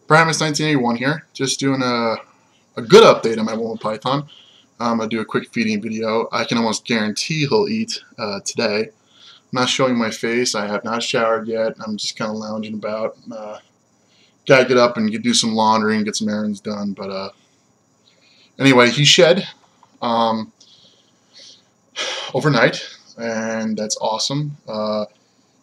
Primus1981 here, just doing a good update on my Woma Python. I'm going to do a quick feeding video. I can almost guarantee he'll eat today. I'm not showing my face. I have not showered yet. I'm just kind of lounging about. Gotta get up and do some laundry and get some errands done. But anyway, he shed overnight, and that's awesome.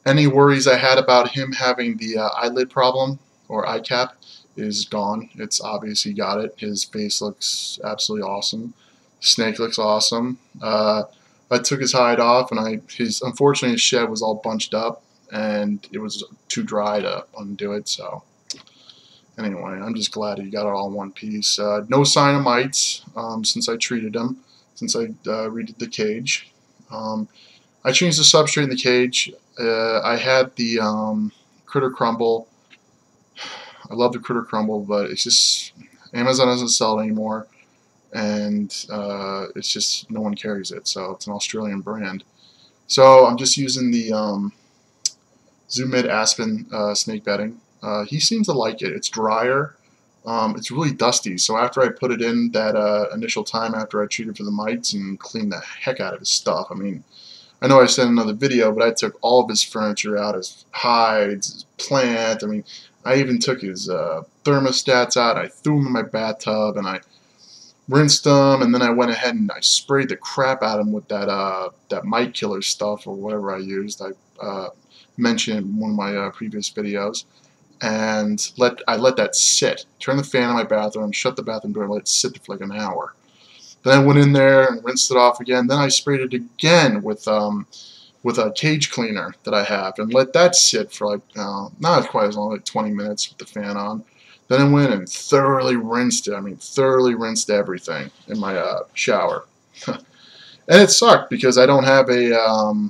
Any worries I had about him having the eyelid problem or eye cap is gone. It's obvious he got it. His face looks absolutely awesome. Snake looks awesome. I took his hide off, and unfortunately his shed was all bunched up, and it was too dry to undo it. So anyway, I'm just glad he got it all in one piece. No sign of mites since I treated him, since I redid the cage. I changed the substrate in the cage. I had the Critter Crumble. I love the Critter Crumble, but it's just Amazon doesn't sell it anymore, and it's just no one carries it. So it's an Australian brand. So I'm just using the Zoom Mid Aspen snake bedding. He seems to like it. It's drier. It's really dusty. So after I put it in that initial time after I treated for the mites and cleaned the heck out of his stuff, I mean, I know I said in another video, but I took all of his furniture out, his hides, his plant. I mean, I even took his thermostats out. I threw them in my bathtub, and I rinsed them, and then I went ahead and I sprayed the crap out of him with that mite killer stuff or whatever I used. I mentioned in one of my previous videos, and I let that sit. Turned the fan on my bathroom, shut the bathroom door, and let it sit for like an hour. Then I went in there and rinsed it off again. Then I sprayed it again with a cage cleaner that I have, and let that sit for like not quite as long, like 20 minutes with the fan on. Then I went and thoroughly rinsed it. I mean, thoroughly rinsed everything in my shower. And it sucked because I don't have a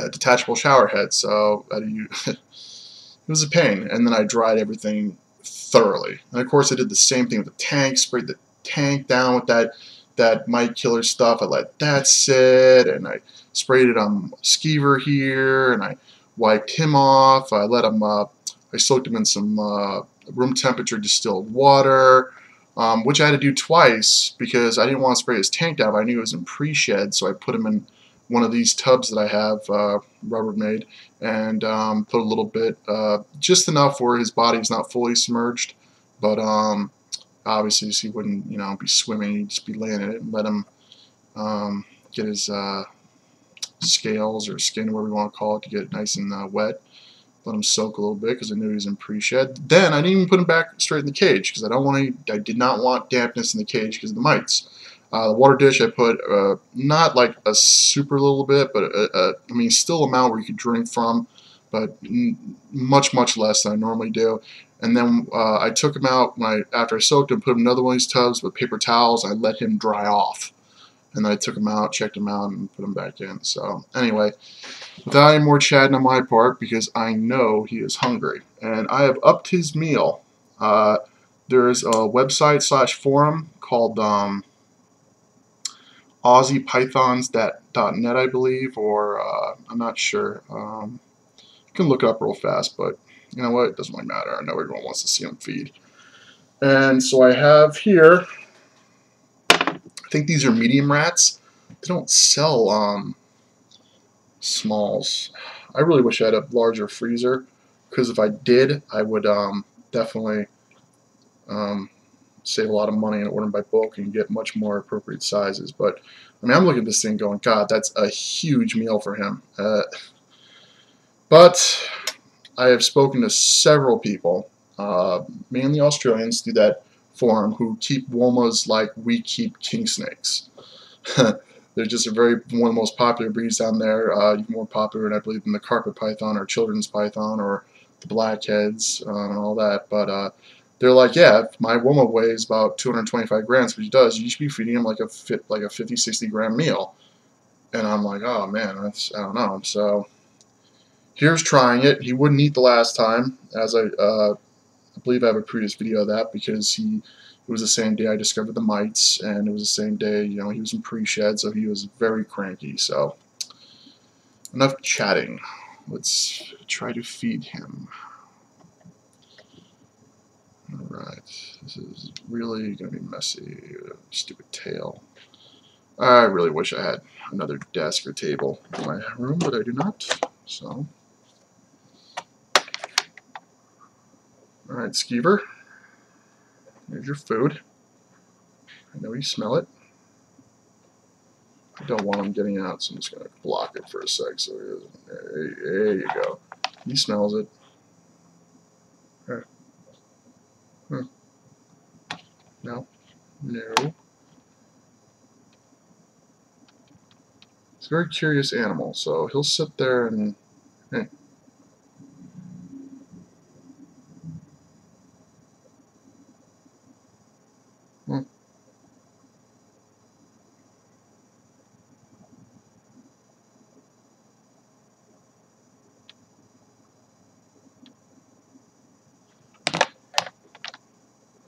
detachable shower head, so it was a pain. And then I dried everything thoroughly. And of course, I did the same thing with the tank. Sprayed the tank down with that mite killer stuff. I let that sit, and I sprayed it on Skeever here, and I wiped him off. I let him I soaked him in some room temperature distilled water, which I had to do twice because I didn't want to spray his tank down. I knew it was in pre-shed, so I put him in one of these tubs that I have Rubbermaid, and put a little bit, just enough where his body's not fully submerged, but obviously, so he wouldn't, be swimming. He'd just be laying in it and let him get his scales or skin, whatever you want to call it, to get nice and wet. Let him soak a little bit because I knew he was in pre-shed. Then I didn't even put him back straight in the cage because I did not want dampness in the cage because of the mites. The water dish I put not like a super little bit, but I mean still amount where you could drink from, but much less than I normally do. And then I took him out after I soaked him, put him in another one of these tubs with paper towels. I let him dry off, and then I took him out, checked him out, and put him back in. So anyway, without any more chatting on my part, because I know he is hungry, and I have upped his meal. There is a website / forum called AussiePythons.net, I believe, or I'm not sure. You can look it up real fast, but you know what? It doesn't really matter. I know everyone wants to see him feed. And so I have here, I think these are medium rats. They don't sell smalls. I really wish I had a larger freezer, because if I did, I would definitely save a lot of money and order them by bulk and get much more appropriate sizes. But I mean, I'm looking at this thing going, God, that's a huge meal for him. But I have spoken to several people, mainly Australians, through that forum, who keep Womas like we keep king snakes. They're just one of the most popular breeds down there, even more popular, I believe, than the carpet python or children's python or the blackheads and all that. But they're like, yeah, if my Woma weighs about 225 grams, which he does, you should be feeding him like a 50, 60 gram meal. And I'm like, oh man, I don't know. So here's trying it. He wouldn't eat the last time, as I believe I have a previous video of that, because it was the same day I discovered the mites, and it was the same day, he was in pre-shed, so he was very cranky. So enough chatting. Let's try to feed him. This is really going to be messy. Stupid tail. I really wish I had another desk or table in my room, but I do not. So, alright, Skeever. Here's your food. I know you smell it. I don't want him getting out, so I'm just going to block it for a sec. So there you go. He smells it. No. No. He's a very curious animal, so he'll sit there and... Hey. Well,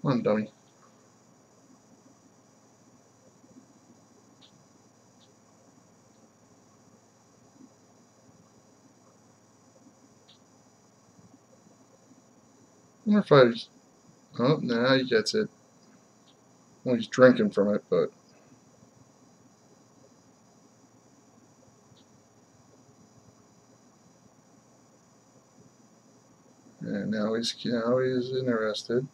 come on, dummy. I wonder if I... Oh, nah, he gets it. Well, he's drinking from it, but... And now he's interested.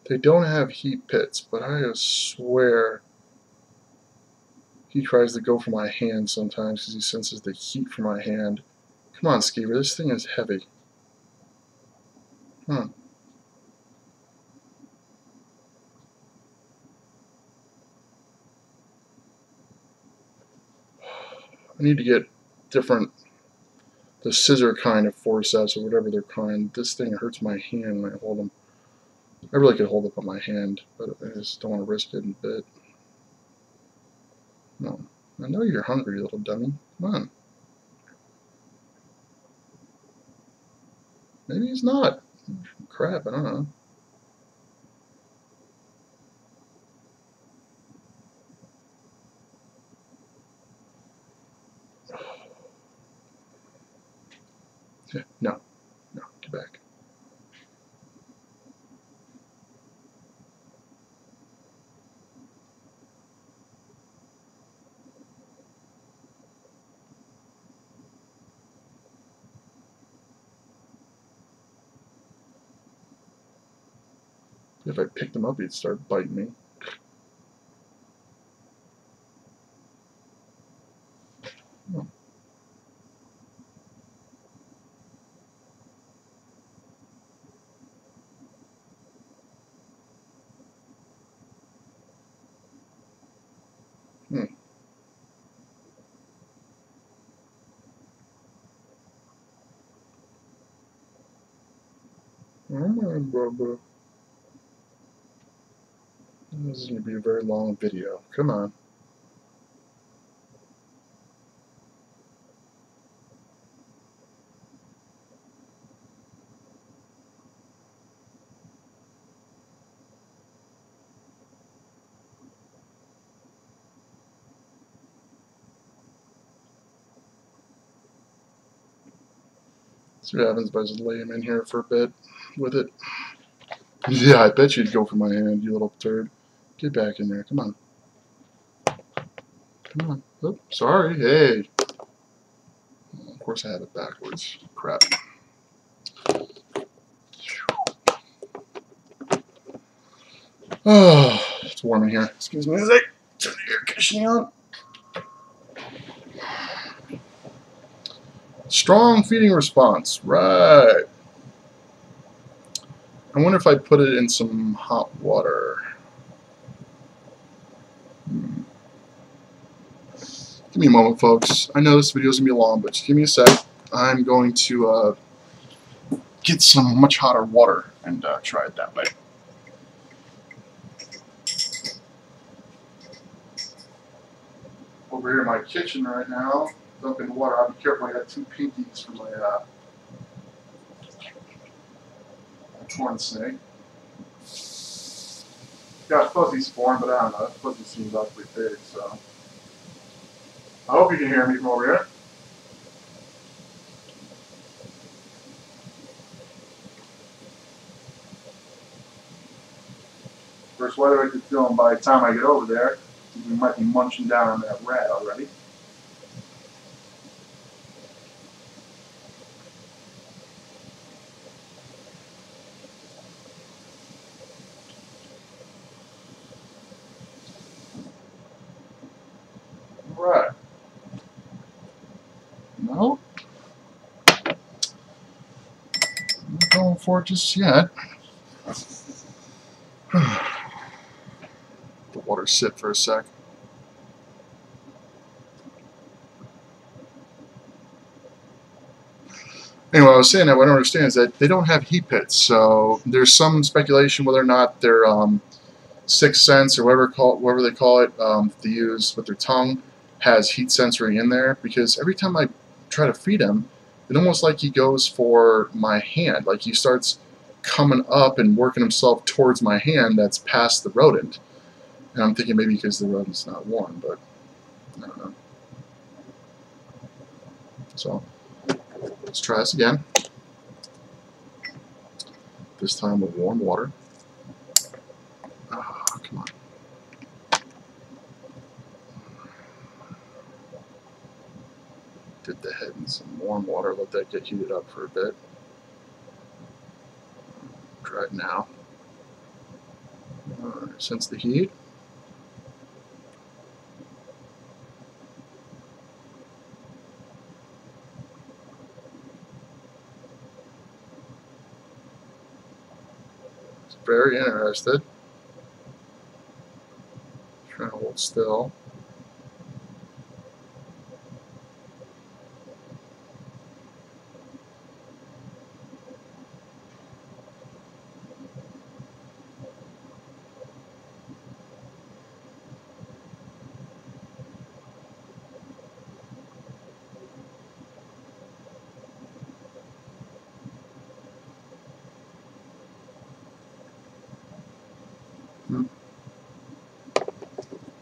They don't have heat pits, but I swear he tries to go for my hand sometimes because he senses the heat from my hand. Come on, Skeever, this thing is heavy. Huh. I need to get different, the scissor kind of forceps or whatever they're kind. This thing hurts my hand when I hold them. I really could hold up on my hand, but I just don't want to risk it in a bit. No. I know you're hungry, little dummy. Come on. Maybe he's not. Crap, I don't know. No. No, get back. If I picked him up, he'd start biting me. Oh. Hmm. Come on, Bubba. This is going to be a very long video. Come on. See what happens if I just lay him in here for a bit with it. Yeah, I bet you'd go for my hand, you little turd. Get back in there. Come on. Come on. Oh, sorry. Hey. Of course I have it backwards. Crap. Oh, it's warm in here. Excuse me as I turn the air conditioning on. Strong feeding response. Right. I wonder if I put it in some hot water. Give me a moment, folks. I know this video is going to be long, but just give me a sec. I'm going to get some much hotter water and try it that way. Over here in my kitchen right now, dumping water. I'll be careful, I got two pinkies for my corn snake. Got fuzzy spawn, but I don't know, that fuzzy seems awfully big, so. I hope you can hear me from over here. First weather I could feel by the time I get over there. We might be munching down on that rat already. Alright. No? I'm not going for it just yet. The water sit for a sec. Anyway, I was saying that what I don't understand is that they don't have heat pits, so there's some speculation whether or not their sixth sense or whatever they call it, they use with their tongue has heat sensory in there, because every time I try to feed him, it's almost like he goes for my hand, like he starts coming up and working himself towards my hand that's past the rodent. And I'm thinking maybe because the rodent's not warm, but I don't know. So let's try this again. This time with warm water. Oh, come on. Dip the head in some warm water, let that get heated up for a bit. Try it now. Sense the heat. It's very interested. Trying to hold still.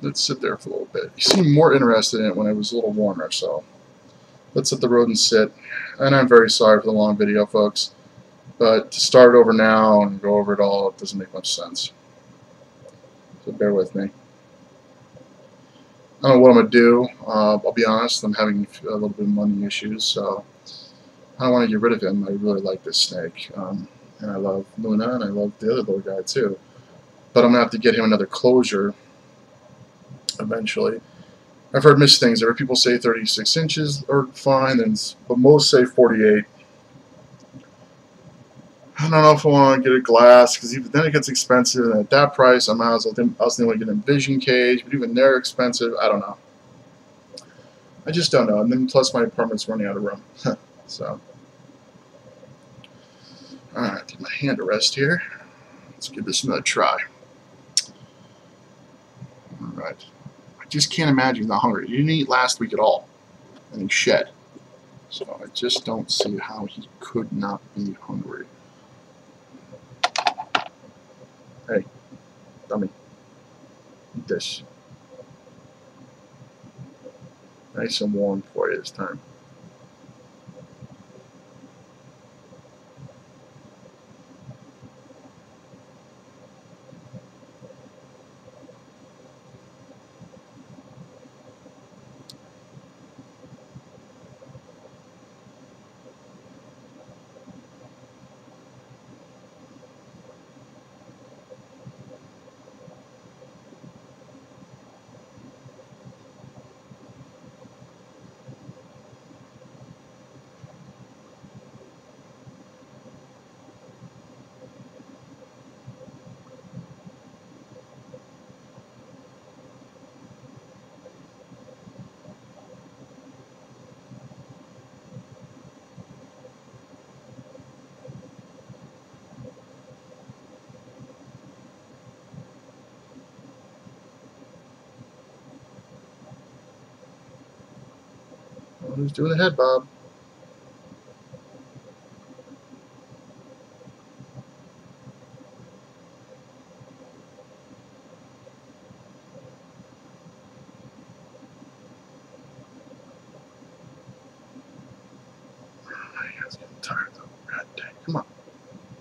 Let's sit there for a little bit. He seemed more interested in it when it was a little warmer, so let's let the rodent sit. And I'm very sorry for the long video, folks, but to start it over now and go over it all, it doesn't make much sense. So bear with me. I don't know what I'm going to do. I'll be honest, I'm having a little bit of money issues, so I don't want to get rid of him. I really like this snake. And I love Luna, and I love the other little guy too. But I'm going to have to get him another closure eventually. I've heard mixed things. There are people say 36 inches are fine, but most say 48. I don't know if I want to get a glass, because then it gets expensive, and at that price, I might as well get a vision cage, but even they're expensive. I don't know. I just don't know. And then plus my apartment's running out of room. So, alright, get my hand to rest here. Let's give this another try. Alright. I just can't imagine he's not hungry. He didn't eat last week at all. And he shed. So I just don't see how he could not be hungry. Hey, dummy. Eat this. Nice and warm for you this time. Who's doing the head bob?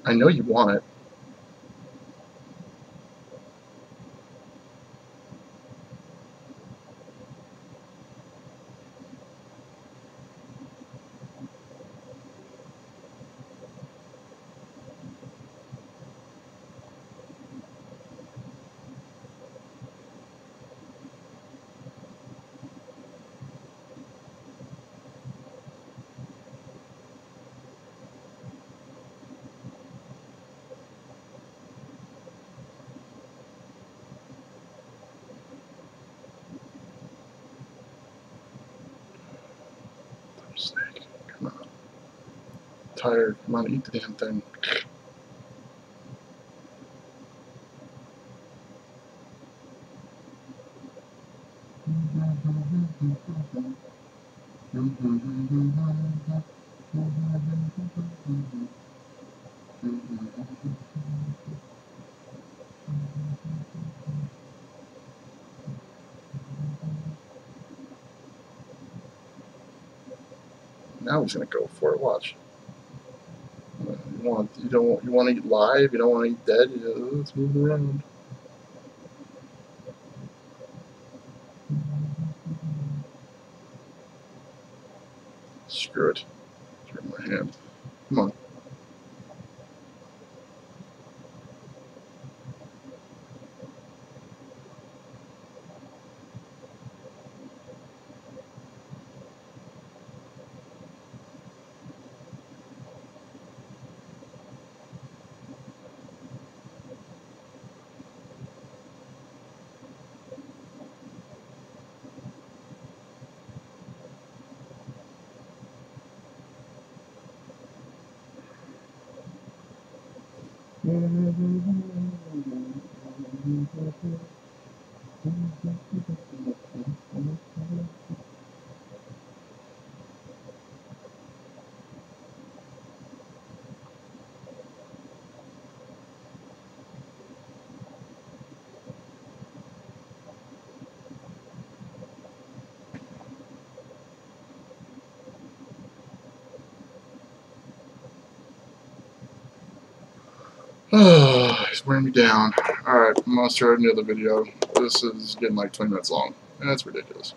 I know you want it. Snake, come on. Tired. Come on, eat the damn thing. Now he's gonna go for it. Watch. You want to eat live. You don't want to eat dead. Let's move around. Screw it. Turn my hand. Come on. He's wearing me down. Alright, I'm gonna start another video. This is getting like 20 minutes long. That's ridiculous.